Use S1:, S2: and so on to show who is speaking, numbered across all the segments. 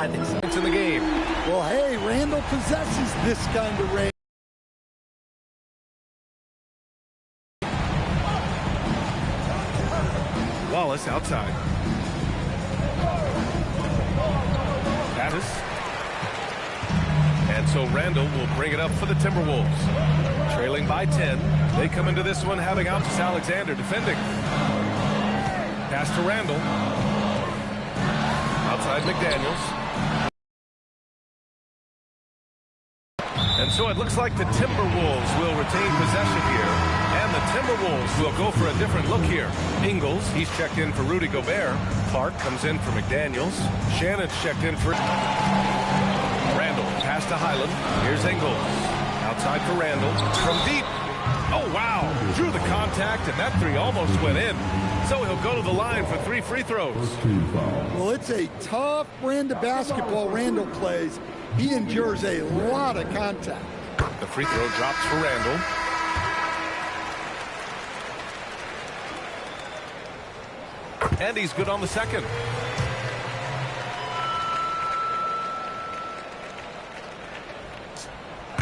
S1: I think so.
S2: It's in the game.
S3: Well, hey, Randall possesses this kind of range.
S2: Wallace outside. Pattis. And so Randall will bring it up for the Timberwolves. Trailing by 10. They come into this one having Algis Alexander defending. Pass to Randall. Outside McDaniels. And so it looks like the Timberwolves will retain possession here. And the Timberwolves will go for a different look here. Ingles, he's checked in for Rudy Gobert. Clark comes in for McDaniels. Shannon's checked in for Randall. Pass to Highland. Here's Ingles. Outside for Randall. From deep. Oh, wow. Drew the contact, and that three almost went in. So he'll go to the line for 3 free throws.
S3: Well, it's a tough brand of basketball Randall plays. He endures a lot of contact.
S2: The free throw drops for Randall. And he's good on the second.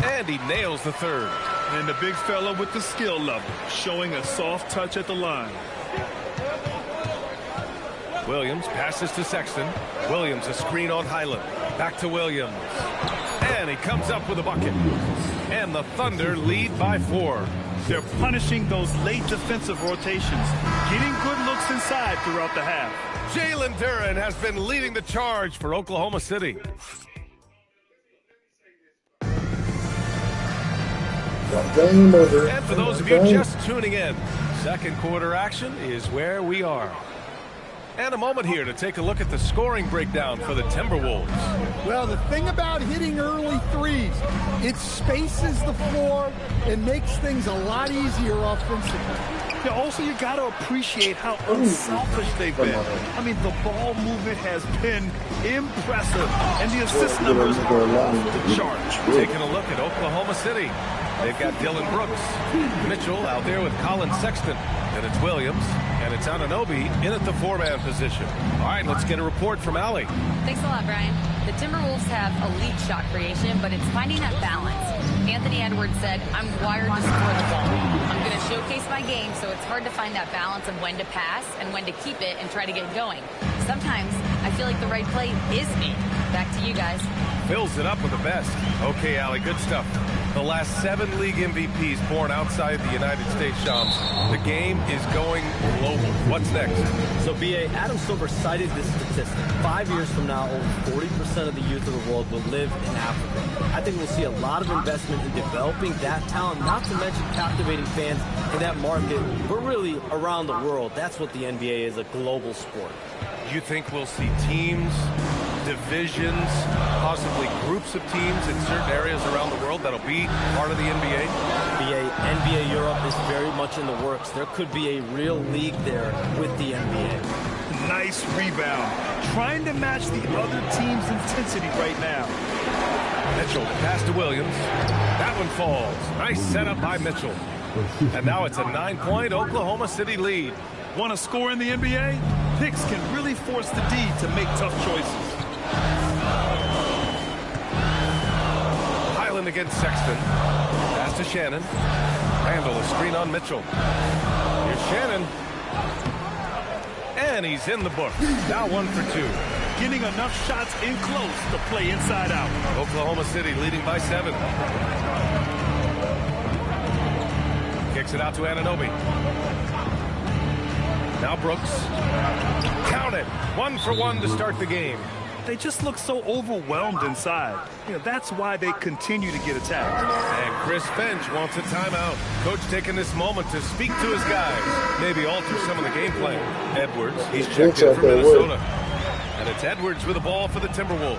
S2: And he nails the third.
S4: And the big fella with the skill level, showing a soft touch at the line.
S2: Williams passes to Sexton. Williams a screen on Highland. Back to Williams. And he comes up with a bucket. And the Thunder lead by 4.
S4: They're punishing those late defensive rotations, getting good looks inside throughout the half.
S2: Jalen Duren has been leading the charge for Oklahoma City. And for those of you just tuning in, second quarter action is where we are. And a moment here to take a look at the scoring breakdown for the Timberwolves.
S3: Well, the thing about hitting early threes, it spaces the floor and makes things a lot easier offensively.
S4: Yeah, also, you got to appreciate how unselfish they've been. I mean, the ball movement has been impressive, and the assist numbers are off the charts.
S2: Taking a look at Oklahoma City. They've got Dylan Brooks. Mitchell out there with Colin Sexton. And it's Williams. And it's Anunoby in at the 4-man position. All right, let's get a report from Allie.
S5: Thanks a lot, Brian. The Timberwolves have elite shot creation, but it's finding that balance. Anthony Edwards said, I'm wired to score the ball. I'm going to showcase my game, so it's hard to find that balance of when to pass and when to keep it and try to get going. Sometimes I feel like the right play is made. Back to you guys.
S2: Fills it up with the best. Okay, Allie, good stuff. The last 7 league MVPs born outside the United States, Shams. The game is going global. What's next?
S1: So, B.A., Adam Silver cited this statistic. 5 years from now, over 40% of the youth of the world will live in Africa. I think we'll see a lot of investment in developing that talent, not to mention captivating fans in that market, but really around the world. That's what the NBA is, a global sport.
S2: You think we'll see teams, divisions, possibly groups of teams in certain areas around the world that'll be part of the NBA?
S1: NBA Europe is very much in the works. There could be a real league there with the NBA.
S4: Nice rebound. Trying to match the other team's intensity right now.
S2: Mitchell, pass to Williams. That one falls. Nice setup by Mitchell. And now it's a 9-point Oklahoma City lead.
S4: Want to score in the NBA? Picks can really force the D to make tough choices.
S2: Highland against Sexton. Pass to Shannon. Randall, a screen on Mitchell. Here's Shannon. And he's in the book. Now 1 for 2.
S4: Getting enough shots in close to play inside out.
S2: Oklahoma City leading by 7. Kicks it out to Anunoby. Now Brooks. Count it. 1 for 1 to start the game.
S4: They just look so overwhelmed inside. You know, that's why they continue to get attacked.
S2: And Chris Finch wants a timeout. Coach taking this moment to speak to his guys. Maybe alter some of the game plan. Edwards, he's checked in for Minnesota. And it's Edwards with the ball for the Timberwolves.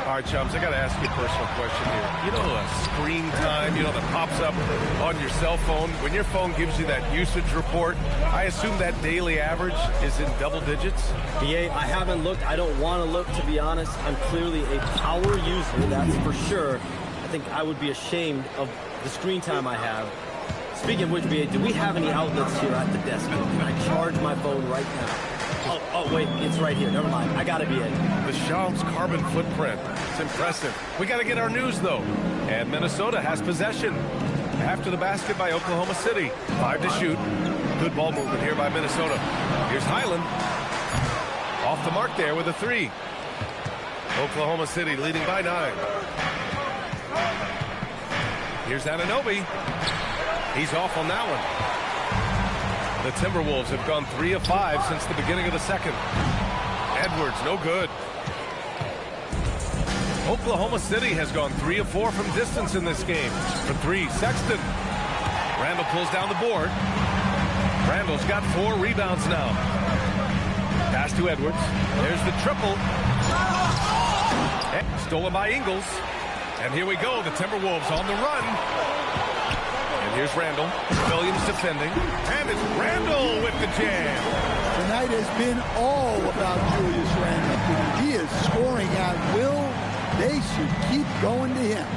S2: All right, chums, I got to ask you a personal question here. You know, screen time, that pops up on your cell phone. When your phone gives you that usage report, I assume that daily average is in double digits?
S1: BA, I haven't looked. I don't want to look, to be honest. I'm clearly a power user, that's for sure. I think I would be ashamed of the screen time I have. Speaking of which, BA, do we have any outlets here at the desk? Can I charge my phone right now? Oh, wait, it's right here. Never mind. I got to be it.
S2: The Shams carbon footprint. It's impressive. We got to get our news, though. And Minnesota has possession. After the basket by Oklahoma City. 5 to shoot. Good ball movement here by Minnesota. Here's Highland. Off the mark there with a 3. Oklahoma City leading by 9. Here's Anunoby. He's off on that one. The Timberwolves have gone 3 of 5 since the beginning of the second. Edwards, no good. Oklahoma City has gone 3 of 4 from distance in this game. For 3, Sexton. Randall pulls down the board. Randall's got 4 rebounds now. Pass to Edwards. There's the triple. Stolen by Ingles. And here we go, the Timberwolves on the run. And here's Randall. Williams defending. And it's Randall with the jam.
S3: Tonight has been all about Julius Randall. He is scoring at will. They should keep going to him.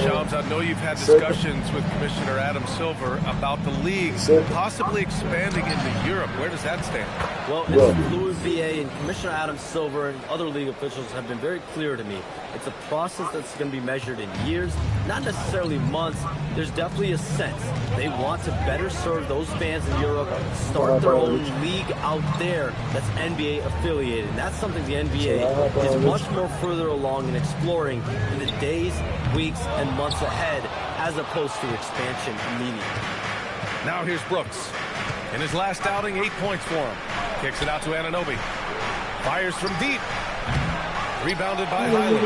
S2: Shams, I know you've had discussions with Commissioner Adam Silver about the league possibly expanding into Europe. Where does that stand?
S1: Well, it's a fluid VA, and Commissioner Adam Silver and other league officials have been very clear to me. It's a process that's going to be measured in years, not necessarily months. There's definitely a sense they want to better serve those fans in Europe, start their own league out there that's NBA affiliated. And that's something the NBA is much more further along in exploring in the days, weeks, and months ahead, as opposed to expansion immediately.
S2: Now here's Brooks. In his last outing, 8 points for him. Kicks it out to Anunoby. Fires from deep. Rebounded by Highland.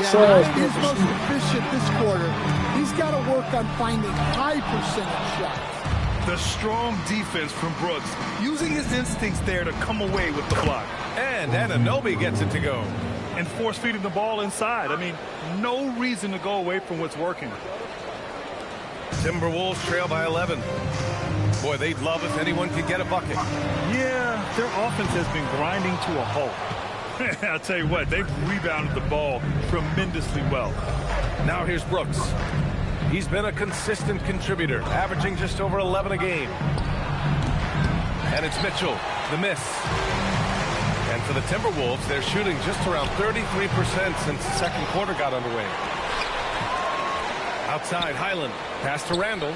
S3: Yeah, he's most efficient this quarter. He's got to work on finding high percentage shots.
S4: The strong defense from Brooks, using his instincts there to come away with the block.
S2: And Anunoby gets it to go.
S4: And force feeding the ball inside. I mean, no reason to go away from what's working.
S2: Timberwolves trail by 11. Boy, they'd love if anyone could get a bucket.
S4: Yeah, their offense has been grinding to a halt. I'll tell you what, they've rebounded the ball tremendously well.
S2: Now here's Brooks. He's been a consistent contributor, averaging just over 11 a game. And it's Mitchell, the miss. And for the Timberwolves, they're shooting just around 33% since the second quarter got underway. Outside, Highland. Pass to Randall.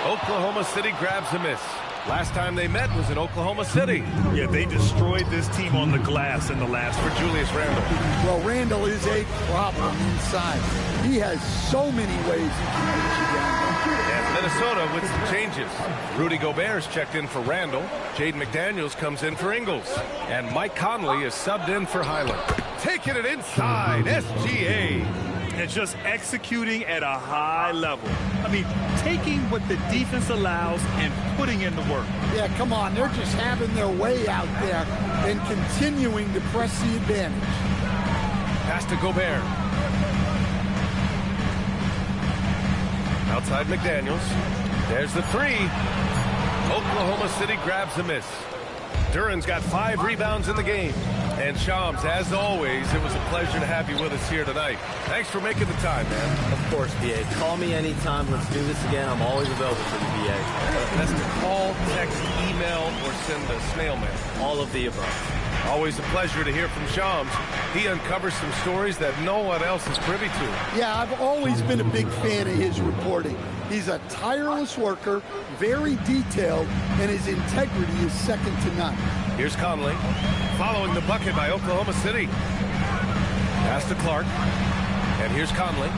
S2: Oklahoma City grabs a miss. Last time they met was in Oklahoma City.
S4: Yeah, they destroyed this team on the glass in the last
S2: For Julius Randall.
S3: Well, Randall is a problem inside. He has so many ways he can get you down.
S2: And Minnesota with some changes. Rudy Gobert's checked in for Randall. Jaden McDaniels comes in for Ingles. And Mike Conley is subbed in for Highland. Taking it inside, SGA.
S4: and just executing at a high level. I mean, taking what the defense allows and putting in the work.
S3: Yeah, come on. They're just having their way out there and continuing to press the advantage.
S2: Pass to Gobert. Outside McDaniels. There's the three. Oklahoma City grabs a miss. Duran's got 5 rebounds in the game. And Shams, as always, it was a pleasure to have you with us here tonight. Thanks for making the time, man.
S1: Of course, BA. Call me anytime. Let's do this again. I'm always available for the BA.
S2: That's to call, text, email, or send a snail mail.
S1: All of the above.
S2: Always a pleasure to hear from Shams. He uncovers some stories that no one else is privy to.
S3: Yeah, I've always been a big fan of his reporting. He's a tireless worker, very detailed, and his integrity is second to none.
S2: Here's Conley, following the bucket by Oklahoma City. Pass to Clark, and here's Conley.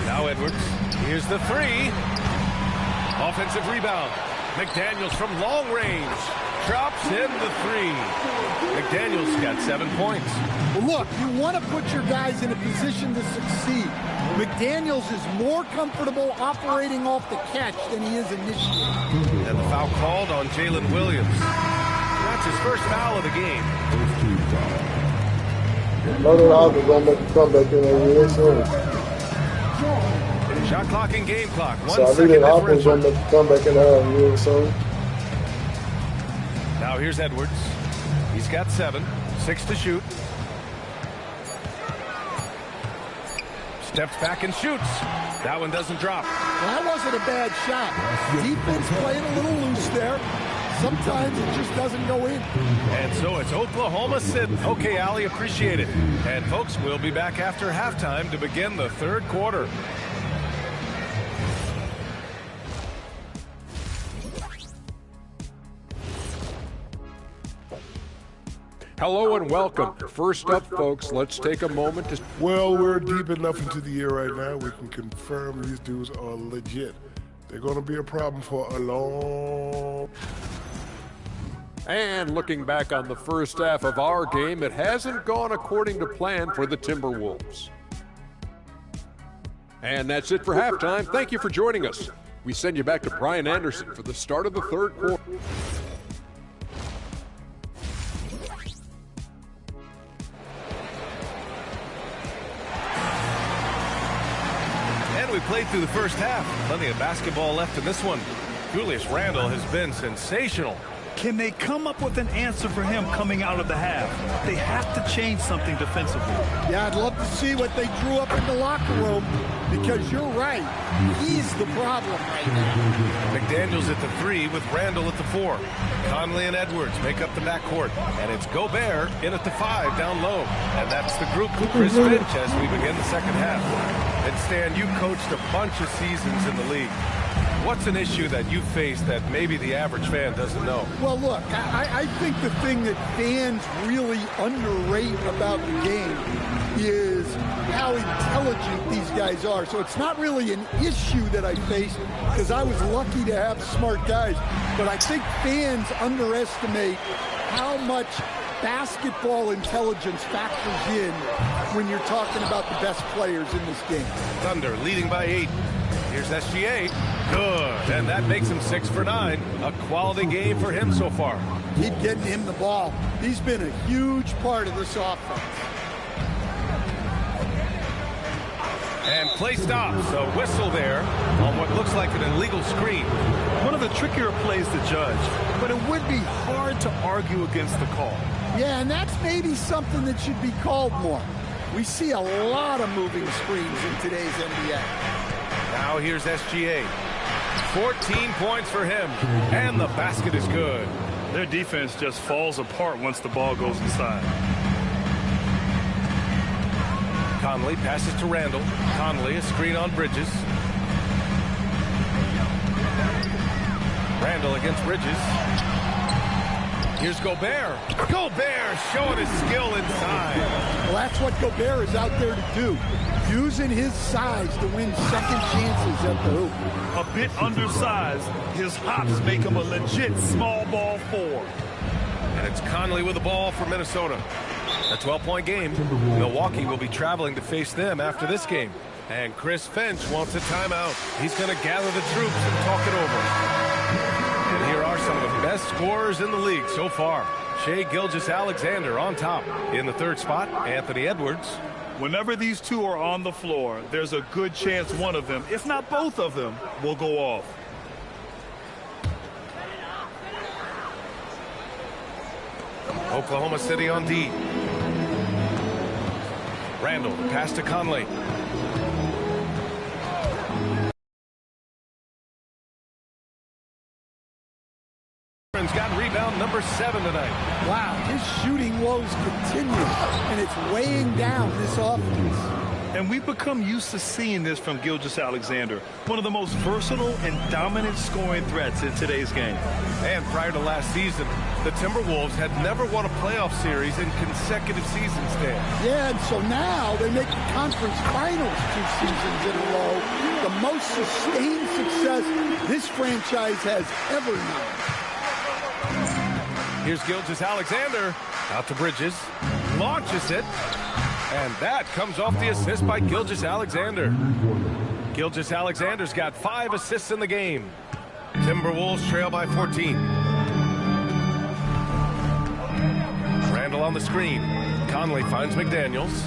S2: Now Edwards. Here's the three. Offensive rebound. McDaniels from long range. Drops in the three. McDaniels got 7 points.
S3: Well, look, you want to put your guys in a position to succeed. McDaniels is more comfortable operating off the catch than he is initiating.
S2: And the foul called on Jalen Williams. That's his first foul of the game.
S6: Another Hawkins gonna make a comeback in there real soon.
S2: Shot clock and game clock. 1
S6: So I
S2: second
S6: think Hawkins
S2: differential.
S6: gonna make a comeback in there real soon.
S2: Now here's Edwards. He's got 7. 6 to shoot. Steps back and shoots. That one doesn't drop.
S3: Well, that wasn't a bad shot. Defense playing a little loose there. sometimes it just doesn't go in.
S2: And so it's Oklahoma sitting. Okay, Allie, appreciate it. And folks, we'll be back after halftime to begin the third quarter.
S7: Hello and welcome. First up, folks, let's take a moment to...
S8: Well, we're deep enough into the year right now, we can confirm these dudes are legit. They're going to be a problem for a long...
S7: And looking back on the first half of our game, it hasn't gone according to plan for the Timberwolves. And that's it for halftime. Thank you for joining us. We send you back to Brian Anderson for the start of the third quarter.
S2: We played through the first half. Plenty of basketball left in this one. Julius Randle has been sensational.
S4: Can they come up with an answer for him coming out of the half? They have to change something defensively.
S3: Yeah, I'd love to see what they drew up in the locker room, because you're right. He's the problem right now.
S2: McDaniels at the 3 with Randle at the 4. Conley and Edwards make up the backcourt. And it's Gobert in at the 5 down low. And that's the group with Chris Finch as we begin the second half. And Stan, you coached a bunch of seasons in the league. What's an issue that you face that maybe the average fan doesn't know?
S3: Well, look, I think the thing that fans really underrate about the game is how intelligent these guys are. So it's not really an issue that I face, because I was lucky to have smart guys. But I think fans underestimate how much basketball intelligence factors in when you're talking about the best players in this game.
S2: Thunder leading by 8. Here's SGA. Good. And that makes him 6 for 9. A quality game for him so far.
S3: Keep getting him the ball. He's been a huge part of this offense.
S2: And play stops. A whistle there on what looks like an illegal screen.
S4: One of the trickier plays to judge, but it would be hard to argue against the call.
S3: Yeah, and that's maybe something that should be called more. We see a lot of moving screens in today's NBA.
S2: Now here's SGA. 14 points for him, and the basket is good.
S4: Their defense just falls apart once the ball goes inside.
S2: Conley passes to Randle. Conley, a screen on Bridges. Randle against Bridges. Here's Gobert. Gobert showing his skill inside.
S3: Well, that's what Gobert is out there to do. Using his size to win second chances at the hoop.
S4: A bit undersized, his hops make him a legit small ball 4.
S2: And it's Conley with the ball for Minnesota. A 12-point game. Milwaukee will be traveling to face them after this game. And Chris Finch wants a timeout. He's going to gather the troops and talk it over. And here are some of the best scorers in the league so far. Shai Gilgeous-Alexander on top. In the third spot, Anthony Edwards.
S4: Whenever these two are on the floor, there's a good chance one of them, if not both of them, will go off.
S2: Oklahoma City on D. Randle, pass to Conley. Got rebound number 7 tonight.
S3: Wow, his shooting woes continue, and it's weighing down this offense.
S4: And we've become used to seeing this from Gilgeous-Alexander, one of the most versatile and dominant scoring threats in today's game.
S2: And prior to last season, the Timberwolves had never won a playoff series in consecutive seasons, Dan.
S3: Yeah, and so now they make the conference finals 2 seasons in a row. The most sustained success this franchise has ever known.
S2: Here's Gilgeous-Alexander out to Bridges, launches it, and that comes off the assist by Gilgeous-Alexander. Gilgeous-Alexander's got 5 assists in the game. Timberwolves trail by 14. Randle on the screen. Conley finds McDaniels.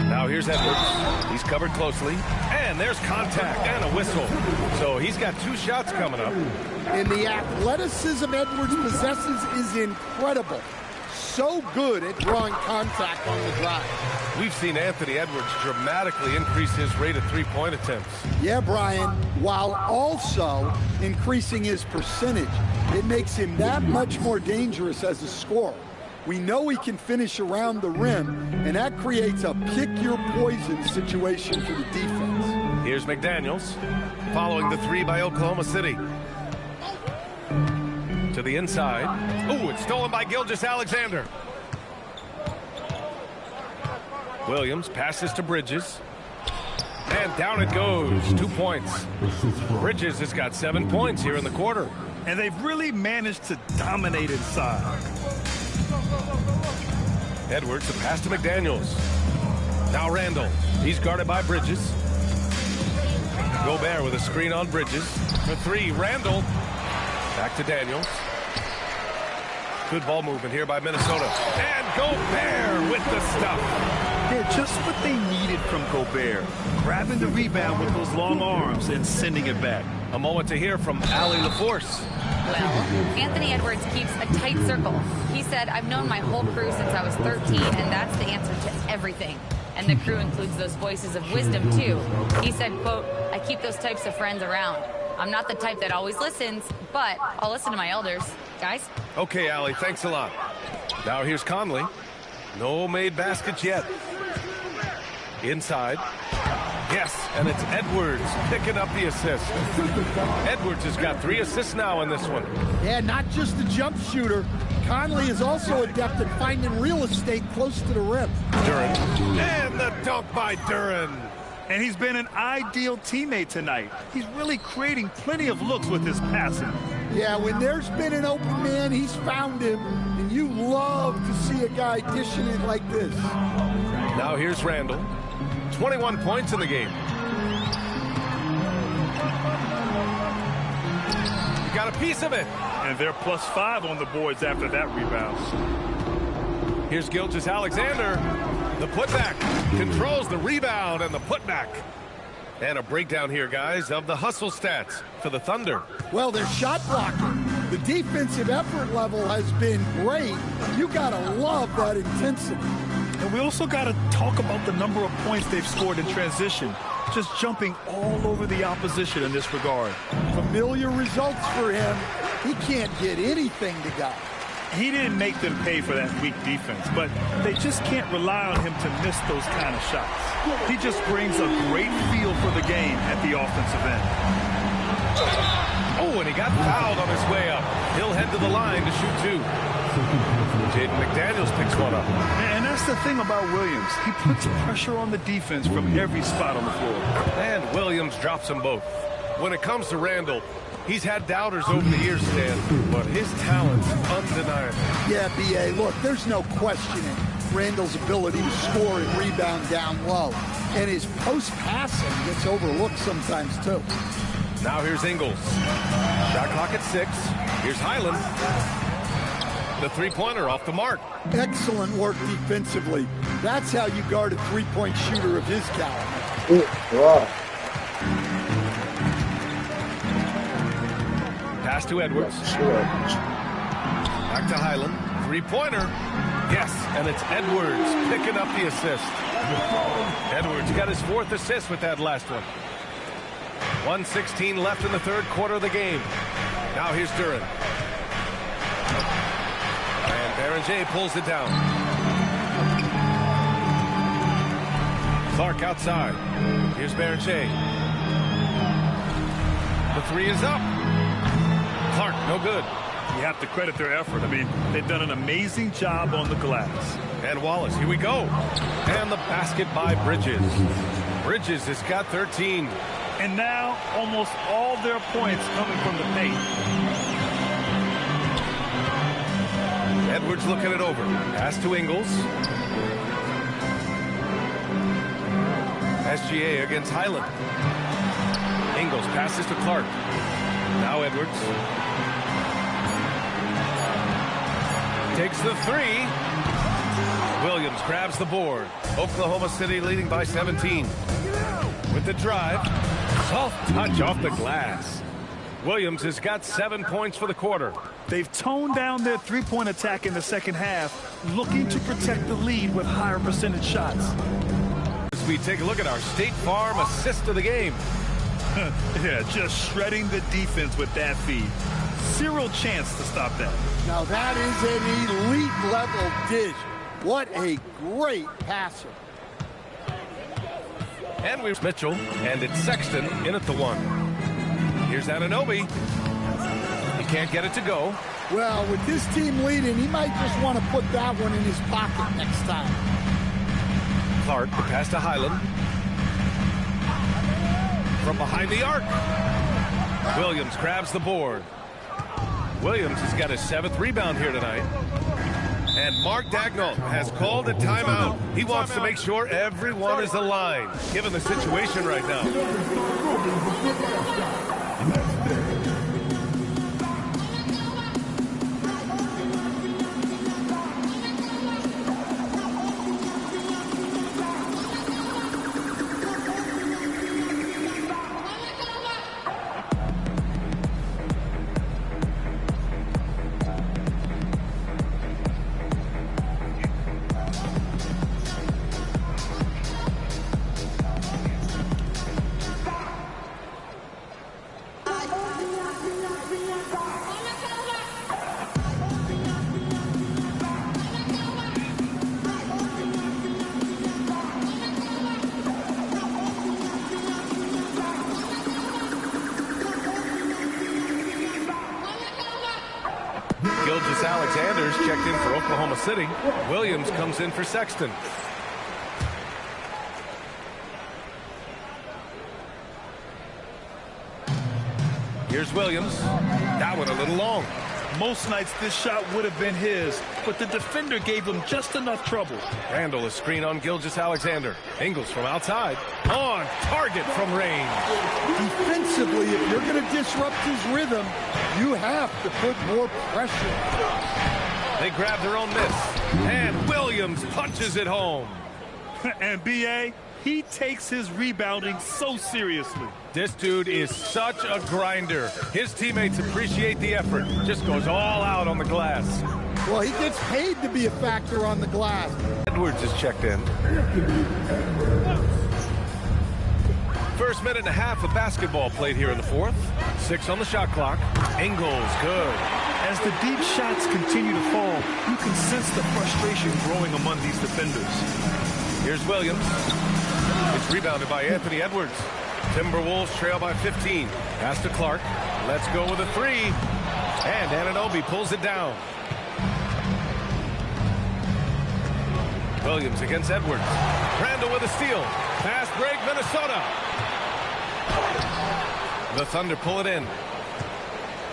S2: Now here's Edwards. He's covered closely. And there's contact and a whistle. So he's got 2 shots coming up.
S3: And the athleticism Edwards possesses is incredible. so good at drawing contact on the drive.
S2: We've seen Anthony Edwards dramatically increase his rate of three-point attempts.
S3: Yeah, Brian, while also increasing his percentage. It makes him that much more dangerous as a scorer. We know he can finish around the rim, and that creates a pick-your-poison situation for the defense.
S2: Here's McDaniels, following the three by Oklahoma City. To the inside. Ooh, it's stolen by Gilgeous-Alexander. Williams passes to Bridges. And down it goes. 2 points. Bridges has got 7 points here in the quarter.
S4: And they've really managed to dominate inside.
S2: Edwards, the pass to McDaniels. Now Randall. He's guarded by Bridges. Gobert with a screen on Bridges. For three, Randall. Back to Daniels. Good ball movement here by Minnesota. And Gobert with the stuff.
S4: Yeah, just what they needed from Gobert. Grabbing the rebound with those long arms and sending it back.
S2: A moment to hear from Allie LaForce.
S5: Well, Anthony Edwards keeps a tight circle. He said, I've known my whole crew since I was 13, and that's the answer to everything. And the crew includes those voices of wisdom, too. He said, quote, I keep those types of friends around. I'm not the type that always listens, but I'll listen to my elders. Guys?
S2: Okay, Allie, thanks a lot. Now here's Conley. No made baskets yet. Inside. Yes, and it's Edwards picking up the assist. Edwards has got 3 assists now in this one.
S3: Yeah, not just a jump shooter. Conley is also adept at finding real estate close to the rim.
S2: Duren. And the dunk by Duren.
S4: And he's been an ideal teammate tonight. He's really creating plenty of looks with his passing.
S3: Yeah, when there's been an open man, he's found him. And you love to see a guy dishing it like this.
S2: Now here's Randall. 21 points in the game. You got a piece of it.
S4: And they're +5 on the boards after that rebound.
S2: Here's Gilgeous-Alexander. The putback controls the rebound and the putback. And a breakdown here, guys, of the hustle stats for the Thunder.
S3: Well, their shot blocking. The defensive effort level has been great. You got to love that intensity.
S4: And we also got to talk about the number of points they've scored in transition. Just jumping all over the opposition in this regard.
S3: Familiar results for him. He can't get anything to go.
S4: He didn't make them pay for that weak defense, but they just can't rely on him to miss those kind of shots. He just brings a great feel for the game at the offensive end.
S2: Oh, and he got fouled on his way up. He'll head to the line to shoot 2. Jaden McDaniels picks one up.
S4: And that's the thing about Williams. He puts pressure on the defense from every spot on the floor.
S2: And Williams drops them both. When it comes to Randall, he's had doubters over the years, Stan, but his talent's undeniable.
S3: Yeah, B.A., look, there's no questioning Randall's ability to score and rebound down low. And his post-passing gets overlooked sometimes, too.
S2: Now here's Ingles. Shot clock at 6. Here's Highland. The three-pointer off the mark.
S3: Excellent work defensively. That's how you guard a three-point shooter of his caliber.
S6: Wow.
S2: Pass to Edwards. Back to Highland. Three-pointer. Yes, and it's Edwards picking up the assist. Edwards got his 4th assist with that last one. 1:16 left in the third quarter of the game. Now here's Duren. And Berenger pulls it down. Clark outside. Here's Berenger. The 3 is up. Clark, no good.
S4: You have to credit their effort. I mean, they've done an amazing job on the glass.
S2: And Wallace, here we go. And the basket by Bridges. Bridges has got 13.
S4: And now almost all their points coming from the paint.
S2: Edwards looking it over. Pass to Ingles. SGA against Highland. Ingles passes to Clark. Now Edwards. Takes the 3. Williams grabs the board. Oklahoma City leading by 17. With the drive. Soft touch off the glass. Williams has got 7 points for the quarter.
S4: They've toned down their three-point attack in the second half, looking to protect the lead with higher percentage shots.
S2: As we take a look at our State Farm assist of the game.
S4: Yeah, just shredding the defense with that feed. Zero chance to stop that.
S3: Now that is an elite level dish. What a great passer.
S2: And we've Mitchell, and it's Sexton in at the 1. Here's Anunoby. He can't get it to go.
S3: Well, with this team leading, he might just want to put that one in his pocket next time.
S2: Clark, the pass to Highland. From behind the arc. Williams grabs the board. Williams has got his 7th rebound here tonight. And Mark Dagnall has called a timeout. He wants to make sure everyone is aligned, given the situation right now. Gilgeous-Alexander's checked in for Oklahoma City. Williams comes in for Sexton. Here's Williams. That one a little long.
S4: Most nights this shot would have been his, but the defender gave him just enough trouble.
S2: Randall is screen on Gilgeous-Alexander. Ingles from outside. On target from range.
S3: Defensively, if you're going to disrupt his rhythm, you have to put more pressure.
S2: They grab their own miss. And Williams punches it home.
S4: And B.A., he takes his rebounding so seriously.
S2: This dude is such a grinder. His teammates appreciate the effort. Just goes all out on the glass.
S3: Well, he gets paid to be a factor on the glass.
S2: Edwards is checked in. First minute and a half of basketball played here in the 4th. 6 on the shot clock. Ingles, good.
S4: As the deep shots continue to fall, you can sense the frustration growing among these defenders.
S2: Here's Williams. It's rebounded by Anthony Edwards. Timberwolves trail by 15. Pass to Clark. Let's go with a 3. And Anunoby pulls it down. Williams against Edwards. Randall with a steal. Fast break, Minnesota. The Thunder pull it in.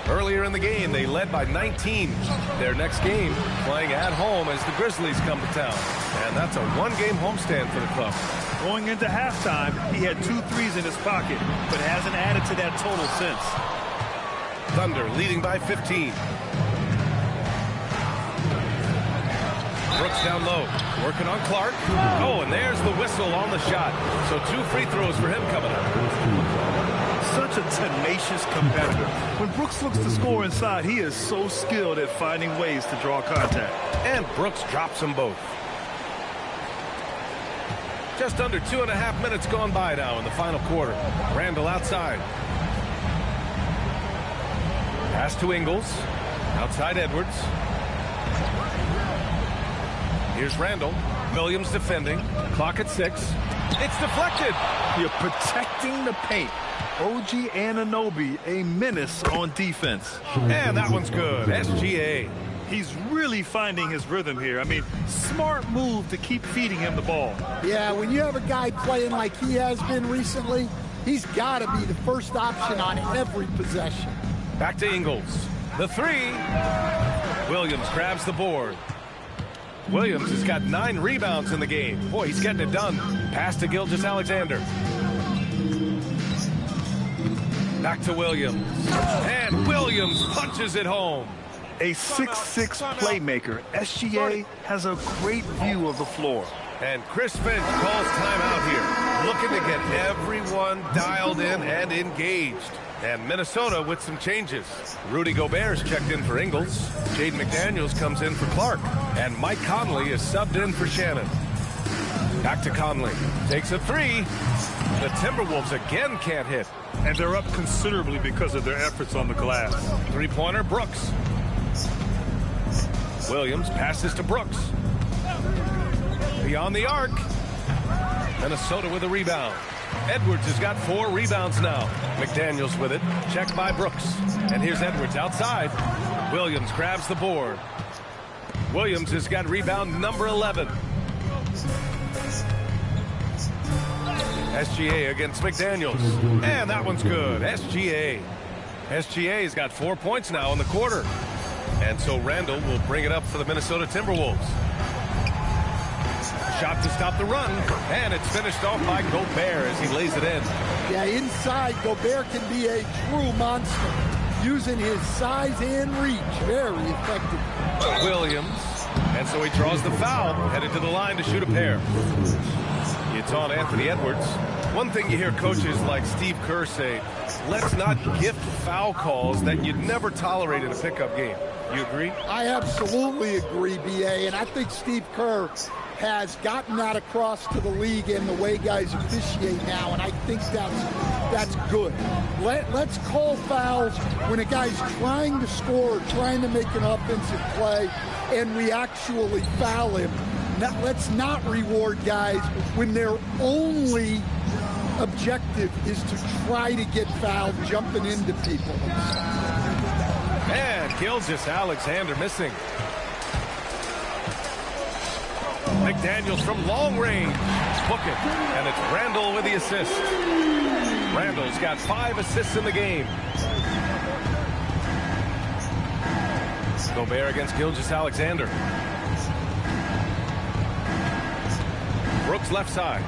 S2: Earlier in the game, they led by 19. Their next game, playing at home as the Grizzlies come to town. And that's a one-game homestand for the club.
S4: Going into halftime, he had 2 threes in his pocket, but hasn't added to that total since.
S2: Thunder leading by 15. Brooks down low, working on Clark. Oh, and there's the whistle on the shot. So 2 free throws for him coming up.
S4: Such a tenacious competitor. When Brooks looks to score inside, he is so skilled at finding ways to draw contact.
S2: And Brooks drops them both. Just under 2.5 minutes gone by now in the final quarter. Randall outside. Pass to Ingles. Outside Edwards. Here's Randall. Williams defending. Clock at 6. It's deflected.
S4: You're protecting the paint. OG Anunoby, a menace on defense.
S2: And that one's good. SGA.
S4: He's really finding his rhythm here. I mean, smart move to keep feeding him the ball.
S3: Yeah, when you have a guy playing like he has been recently, he's got to be the first option on every possession.
S2: Back to Ingles. The 3. Williams grabs the board. Williams has got 9 rebounds in the game. Boy, he's getting it done. Pass to Gilgeous-Alexander. Back to Williams. And Williams punches it home.
S4: A 6'6" playmaker, SGA has a great view of the floor.
S2: And Chris Finch calls timeout here, looking to get everyone dialed in and engaged. And Minnesota with some changes. Rudy Gobert's checked in for Ingles. Jaden McDaniels comes in for Clark. And Mike Conley is subbed in for Shannon. Back to Conley. Takes a three. The Timberwolves again can't hit.
S4: And they're up considerably because of their efforts on the glass.
S2: Three-pointer, Brooks. Williams passes to Brooks. Beyond the arc. Minnesota with a rebound. Edwards has got 4 rebounds now. McDaniels with it. Checked by Brooks. And here's Edwards outside. Williams grabs the board. Williams has got rebound number 11. SGA against McDaniels. And that one's good. SGA's got 4 points now in the quarter. And so Randall will bring it up for the Minnesota Timberwolves. Shot to stop the run, and it's finished off by Gobert as he lays it in.
S3: Yeah, inside, Gobert can be a true monster, using his size and reach. Very effective.
S2: Williams, and so he draws the foul, headed to the line to shoot a pair. It's on Anthony Edwards. One thing you hear coaches like Steve Kerr say, let's not gift foul calls that you'd never tolerate in a pickup game. You agree?
S3: I absolutely agree, B.A., and I think Steve Kerr has gotten that across to the league and the way guys officiate now, and I think that's good. Let's call fouls when a guy's trying to score, trying to make an offensive play, and we actually foul him. Let's not reward guys when their only objective is to try to get fouled, jumping into people.
S2: And Gilgeous-Alexander missing. McDaniels from long range. Book it. And it's Randall with the assist. Randall's got 5 assists in the game. Gobert against Gilgeous-Alexander. Brooks left side.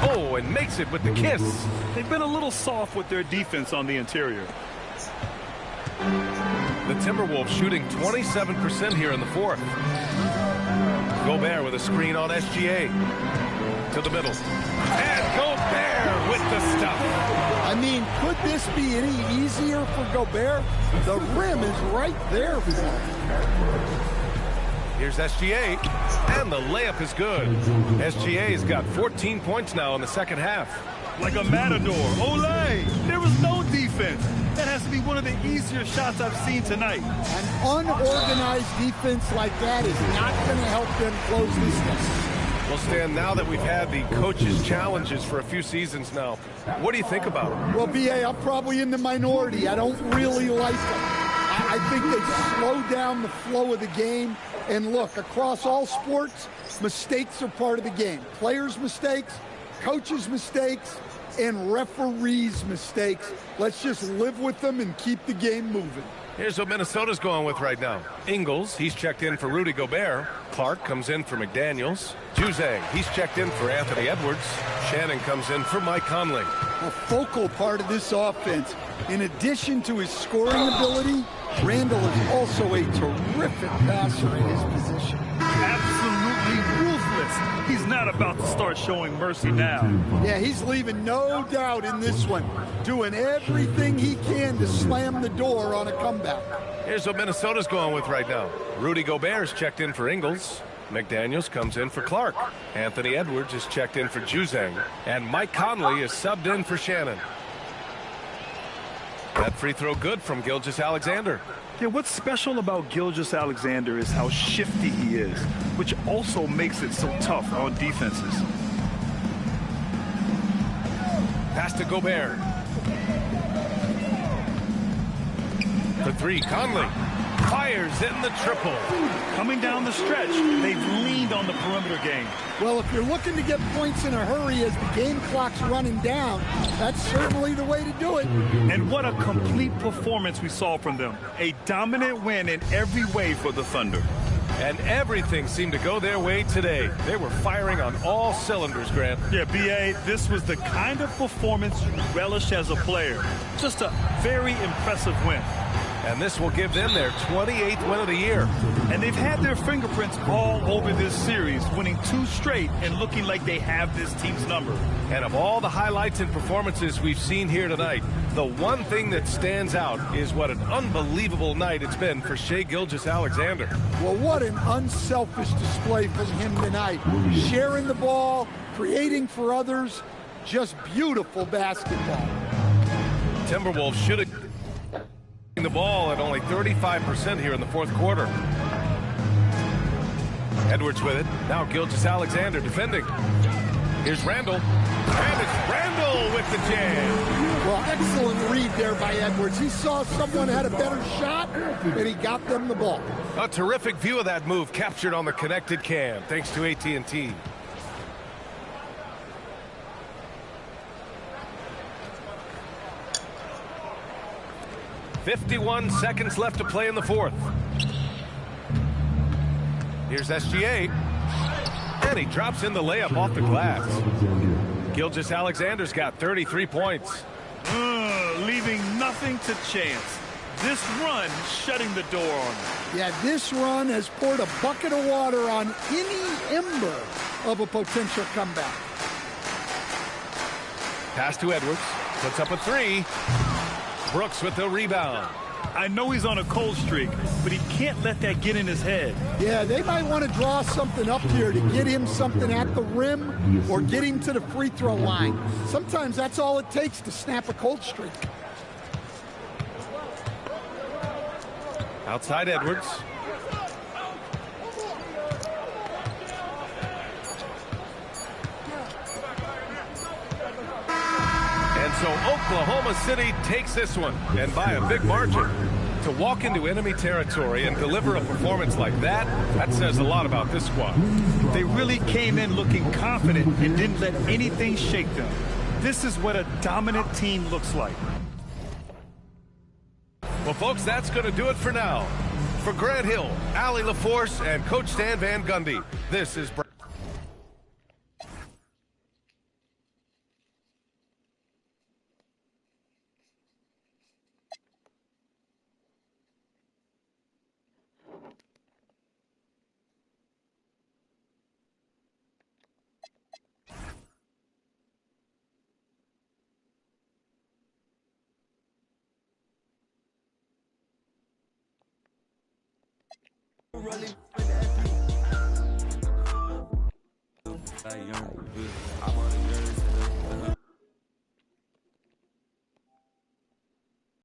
S2: Oh, and makes it with the kiss.
S4: They've been a little soft with their defense on the interior.
S2: The Timberwolves shooting 27% here in the fourth. Gobert with a screen on SGA. To the middle. And Gobert with the stuff.
S3: I mean, could this be any easier for Gobert? The rim is right there for him.
S2: Here's SGA, and the layup is good. SGA's got 14 points now in the second half.
S4: Like a matador. Olay! There was no defense. That has to be one of the easier shots I've seen tonight.
S3: An unorganized defense like that is not going to help them close this thing.
S2: Well, Stan, now that we've had the coaches' challenges for a few seasons now, what do you think about it?
S3: Well, B.A., I'm probably in the minority. I don't really like them. I think they slow down the flow of the game. And look, across all sports, mistakes are part of the game. Players' mistakes, coaches' mistakes, and referees' mistakes. Let's just live with them and keep the game moving.
S2: Here's what Minnesota's going with right now. Ingles, he's checked in for Rudy Gobert. Clark comes in for McDaniels. Juzang, he's checked in for Anthony Edwards. Shannon comes in for Mike Conley.
S3: A focal part of this offense. In addition to his scoring ability, Randall is also a terrific passer in his position.
S4: Absolutely ruthless. He's not about to start showing mercy now.
S3: Yeah, he's leaving no doubt in this one. Doing everything he can to slam the door on a comeback.
S2: Here's what Minnesota's going with right now. Rudy Gobert's checked in for Ingles. McDaniels comes in for Clark. Anthony Edwards is checked in for Juzang. And Mike Conley is subbed in for Shannon. That free throw good from Gilgeous-Alexander.
S4: Yeah, what's special about Gilgeous-Alexander is how shifty he is, which also makes it so tough on defenses.
S2: Pass to Gobert. For three, Conley fires in the triple.
S4: Coming down the stretch, they've leaned on the perimeter game.
S3: Well, if you're looking to get points in a hurry as the game clock's running down, that's certainly the way to do it.
S4: And what a complete performance we saw from them. A dominant win in every way for the Thunder.
S2: And everything seemed to go their way today. They were firing on all cylinders, Grant.
S4: Yeah, B.A., this was the kind of performance you relish as a player. Just a very impressive win.
S2: And this will give them their 28th win of the year.
S4: And they've had their fingerprints all over this series, winning 2 straight and looking like they have this team's number.
S2: And of all the highlights and performances we've seen here tonight, the one thing that stands out is what an unbelievable night it's been for Shai Gilgeous-Alexander.
S3: Well, what an unselfish display from him tonight. Sharing the ball, creating for others, just beautiful basketball.
S2: Timberwolves should have the ball at only 35% here in the fourth quarter. Edwards with it. Now Gilgeous-Alexander defending. Here's Randall. And it's Randall with the jam.
S3: Well, excellent read there by Edwards. He saw someone had a better shot, and he got them the ball.
S2: A terrific view of that move captured on the connected cam, thanks to AT&T. "51 seconds left to play in the fourth. Here's SGA. And he drops in the layup off the glass. Gilgeous-Alexander's got 33 points.
S4: Leaving nothing to chance. This run shutting the door on them.
S3: Yeah, this run has poured a bucket of water on any ember of a potential comeback.
S2: Pass to Edwards. Puts up a 3. Brooks with the rebound.
S4: I know he's on a cold streak, but he can't let that get in his head.
S3: Yeah, they might want to draw something up here to get him something at the rim or get him to the free throw line. Sometimes that's all it takes to snap a cold streak.
S2: Outside Edwards. And so Oklahoma City takes this one, and by a big margin. To walk into enemy territory and deliver a performance like that, that says a lot about this squad.
S4: They really came in looking confident and didn't let anything shake them. This is what a dominant team looks like.
S2: Well, folks, that's going to do it for now. For Grant Hill, Allie LaForce, and Coach Stan Van Gundy, this is
S9: I'm on the